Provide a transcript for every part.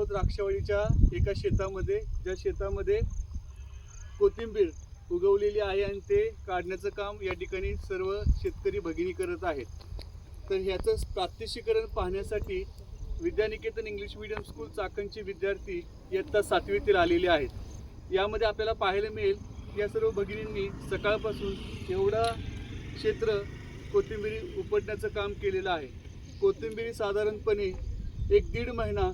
आहोत द्राक्षावळीच्या एका शेतामध्ये, ज्या शेतामध्ये कोथिंबीर उगवलेली आहे आणि ते काढण्याचं काम या ठिकाणी सर्व शेतकरी भगिनी करत आहेत. तर ह्याचं प्रात्यक्षिकरण पाहण्यासाठी विद्यानिकेतन इंग्लिश मीडियम स्कूल चाकणचे विद्यार्थी इयत्ता 7वीतील आलेले आहेत. यामध्ये आपल्याला पाहायला मिळेल या सर्व भगिनींनी सकाळपासून एवढा क्षेत्र कोथिंबिरी उपटण्याचं काम केलेलं आहे. कोथिंबिरी साधारणपणे 1-1.5 महिना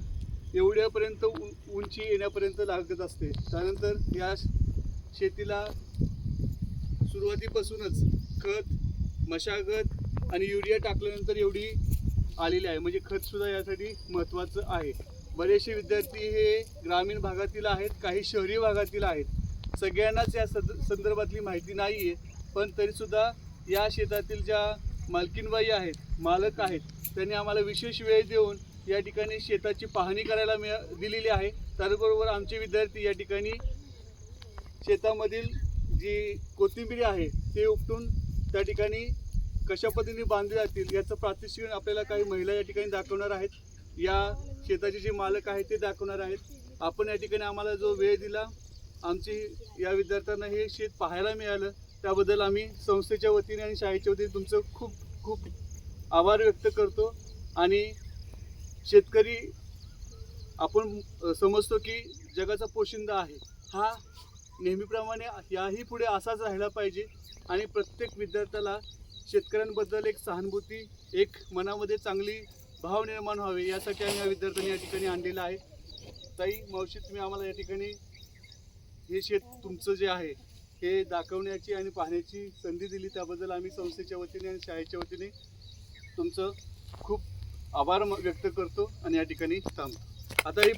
एवढ्यापर्यंत उंची येण्यापर्यंत लागत असते. त्यानंतर या शेतीला सुरुवातीपासूनच खत, मशागत आणि युरिया टाकल्यानंतर एवढी आलेली आहे. म्हणजे खतसुद्धा यासाठी महत्त्वाचं आहे. बरेचसे विद्यार्थी हे ग्रामीण भागातील आहेत, काही शहरी भागातील आहेत. सगळ्यांनाच या संदर्भातली माहिती नाही आहे, पण तरीसुद्धा या शेतातील ज्या मालकीनबाई आहेत, मालक आहेत, त्यांनी आम्हाला विशेष वेळ देऊन या ठिकाणी शेताची पाहणी करायला दिलेली आहे. त्याचबरोबर आमचे विद्यार्थी या ठिकाणी शेतामधील जी कोथिंबिरी आहे ते उपटून त्या ठिकाणी कशा पद्धतीने बांधले जातील याचं प्रात्यक्षिक आपल्याला काही महिला या ठिकाणी दाखवणार आहेत. या शेताचे जे मालक आहेत ते दाखवणार आहेत. आपण या ठिकाणी आम्हाला जो वेळ दिला, आमची या विद्यार्थ्यांना हे शेत पाहायला मिळालं, त्याबद्दल आम्ही संस्थेच्या वतीने आणि शाळेच्या वतीने तुमचं खूप खूप आभार व्यक्त करतो. आणि शेतकरी आपण समजतो की जगाचा पोशिंदा आहे, हा नेहमीप्रमाणे याही पुढे असाच राहिला पाहिजे. आणि प्रत्येक विद्यार्थ्याला शेतकऱ्यांबद्दल एक सहानुभूती, एक मनामध्ये चांगली भाव निर्माण व्हावे यासाठी आम्ही या विद्यार्थ्यांनी या ठिकाणी आणलेलं आहे. ताई, मावशी, तुम्ही आम्हाला या ठिकाणी हे शेत तुमचं जे आहे हे दाखवण्याची आणि पाहण्याची संधी दिली, त्याबद्दल आम्ही संस्थेच्या वतीने आणि शाळेच्या वतीने तुमचं खूप आभार व्यक्त करतो आणि या ठिकाणी थांबतो. आता ही